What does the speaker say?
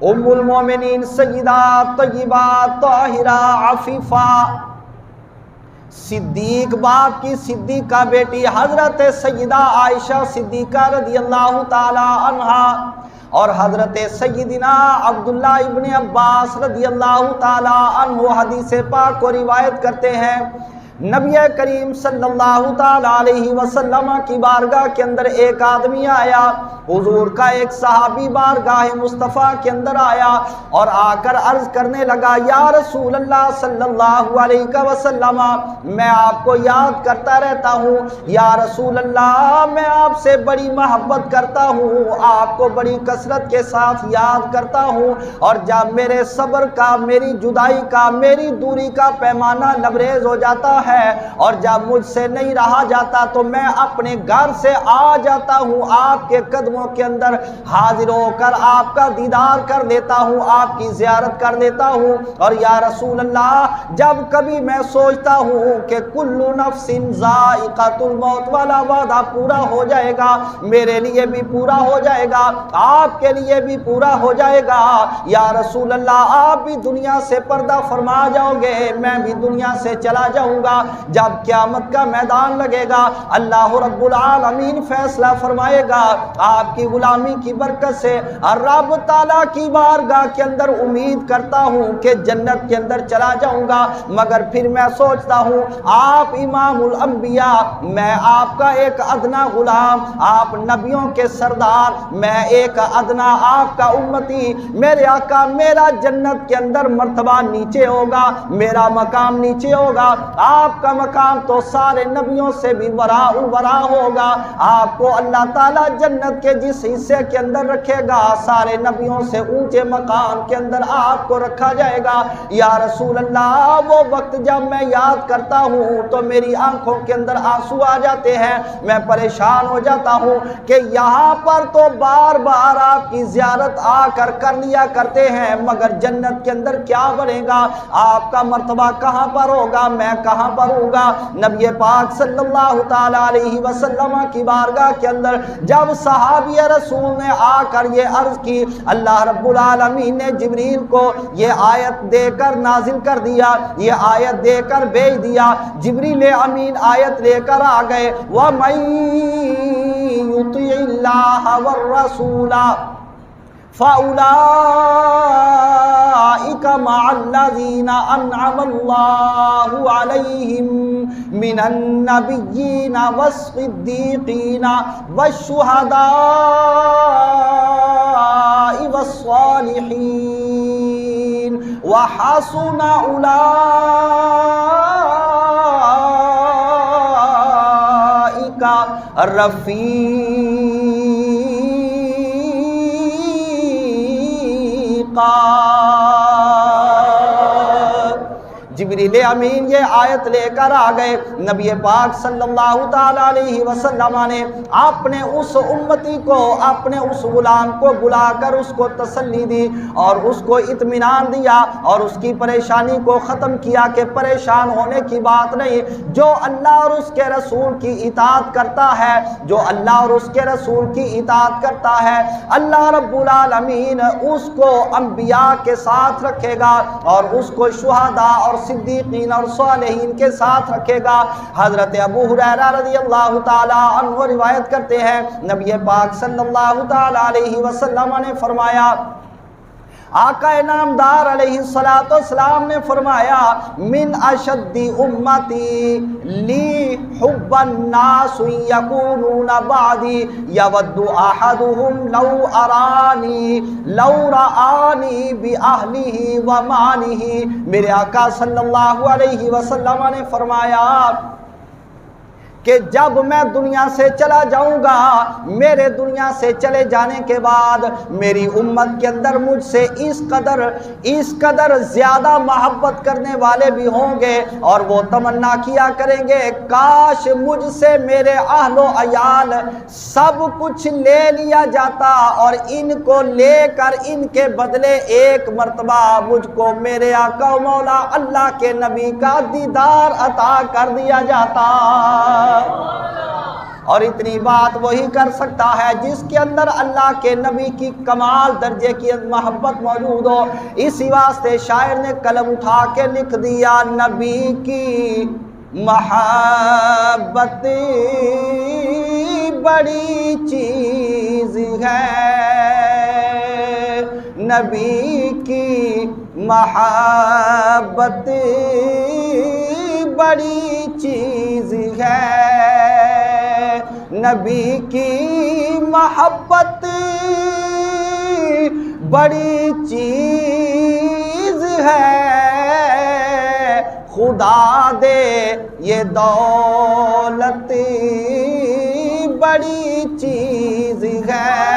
ام المومنین سیدہ طیبہ طاہرہ عفیفہ صدیق باپ کی صدیقہ بیٹی حضرت سیدہ عائشہ صدیقہ رضی اللہ تعالی عنہا اور حضرت سیدنا عبداللہ ابن عباس رضی اللہ تعالی عنہ حدیث پاک کو روایت کرتے ہیں، نبی کریم صلی اللہ تعالی علیہ وسلم کی بارگاہ کے اندر ایک آدمی آیا، حضور کا ایک صحابی بارگاہ مصطفیٰ کے اندر آیا اور آ کر عرض کرنے لگا، یا رسول اللہ صلی اللہ علیہ وسلم میں آپ کو یاد کرتا رہتا ہوں، یا رسول اللہ میں آپ سے بڑی محبت کرتا ہوں، آپ کو بڑی کثرت کے ساتھ یاد کرتا ہوں، اور جب میرے صبر کا، میری جدائی کا، میری دوری کا پیمانہ لبریز ہو جاتا ہے اور جب مجھ سے نہیں رہا جاتا تو میں اپنے گھر سے آ جاتا ہوں، آپ کے قدموں کے اندر حاضر ہو کر آپ کا دیدار کر لیتا ہوں، آپ کی زیارت کر لیتا ہوں، اور یا رسول اللہ جب کبھی میں سوچتا ہوں کہ کل نفس ذائقۃ الموت والا وعدہ پورا ہو جائے گا، میرے لیے بھی پورا ہو جائے گا، آپ کے لیے بھی پورا ہو جائے گا، یا رسول اللہ آپ بھی دنیا سے پردہ فرما جاؤ گے، میں بھی دنیا سے چلا جاؤں گا، جب قیامت کا میدان لگے گا اللہ رب العالمین فیصلہ فرمائے گا، آپ کی غلامی کی برکت سے رب تعالیٰ کی بارگاہ کے اندر امید کرتا ہوں کہ جنت کے اندر چلا جاؤں گا، مگر پھر میں سوچتا ہوں آپ امام الانبیاء، میں آپ کا ایک ادنا غلام، آپ نبیوں کے سردار، میں ایک ادنا آپ کا امتی، میرے آقا میرا جنت کے اندر مرتبہ نیچے ہوگا، میرا مقام نیچے ہوگا، آپ کا مقام تو سارے نبیوں سے بھی وراء الورا ہوگا، آپ کو اللہ تعالیٰ جنت کے جس حصے کے اندر رکھے گا سارے نبیوں سے اونچے مقام کے اندر آپ کو رکھا جائے گا، یا رسول اللہ وہ وقت جب میں یاد کرتا ہوں تو میری آنکھوں کے اندر آنسو آ جاتے ہیں، میں پریشان ہو جاتا ہوں کہ یہاں پر تو بار بار آپ کی زیارت آ کر لیا کرتے ہیں، مگر جنت کے اندر کیا بنے گا، آپ کا مرتبہ کہاں پر ہوگا، میں کہاں پر ہوں گا۔ نبی پاک صلی اللہ تعالی علیہ وسلم کی بارگاہ کے اندر جب صحابی رسول نے آ کر یہ عرض کی، اللہ رب العالمین نے جبریل کو یہ آیت دے کر نازل کر دیا، یہ آیت دے کر بھیج دیا، جبریل امین آیت لے کر آ گئے، وَمَن يُطِعِ اللَّهَ وَالرَّسُولَ فَأُولَئِكَ مَعَ الَّذِينَ أَنْعَمَ اللَّهُ عَلَيْهِمْ مِنَ النَّبِيِّينَ وَالصِّدِّيقِينَ وَالشُّهَدَاءِ وَالصَّالِحِينَ وَحَسُنَ أُولَئِكَ رفیقا۔ جبریل امین یہ آیت لے کر آ گئے، نبی پاک صلی اللہ تعالی علیہ وسلم نے اپنے اس امتی کو، اپنے اس غلام کو بلا کر اس کو تسلی دی اور اس کو اطمینان دیا اور اس کی پریشانی کو ختم کیا کہ پریشان ہونے کی بات نہیں، جو اللہ اور اس کے رسول کی اطاعت کرتا ہے، جو اللہ اور اس کے رسول کی اطاعت کرتا ہے، اللہ رب العالمین اس کو انبیاء کے ساتھ رکھے گا اور اس کو شہداء اور صدیقین اور صالحین کے ساتھ رکھے گا۔ حضرت ابو ہریرہ رضی اللہ تعالی عنہ روایت کرتے ہیں، نبی پاک صلی اللہ تعالی علیہ وسلم نے فرمایا، آقا نامدار علیہ السلام نے فرمایا، من اشد امتی لی حب الناس یکونون بعدی یود احدهم لو رآنی باہلہ ومالہ۔ میرے آقا صلی اللہ علیہ وسلم نے فرمایا کہ جب میں دنیا سے چلا جاؤں گا، میرے دنیا سے چلے جانے کے بعد میری امت کے اندر مجھ سے اس قدر زیادہ محبت کرنے والے بھی ہوں گے اور وہ تمنا کیا کریں گے کاش مجھ سے میرے اہل و عیال سب کچھ لے لیا جاتا اور ان کو لے کر ان کے بدلے ایک مرتبہ مجھ کو میرے آقا و مولا اللہ کے نبی کا دیدار عطا کر دیا جاتا۔ اور اتنی بات وہی کر سکتا ہے جس کے اندر اللہ کے نبی کی کمال درجے کی محبت موجود ہو۔ اسی واسطے شاعر نے قلم اٹھا کے لکھ دیا، نبی کی محبت بڑی چیز ہے، نبی کی محبت بڑی چیز ہے، نبی کی محبت بڑی چیز ہے، خدا دے یہ دولت بڑی چیز ہے۔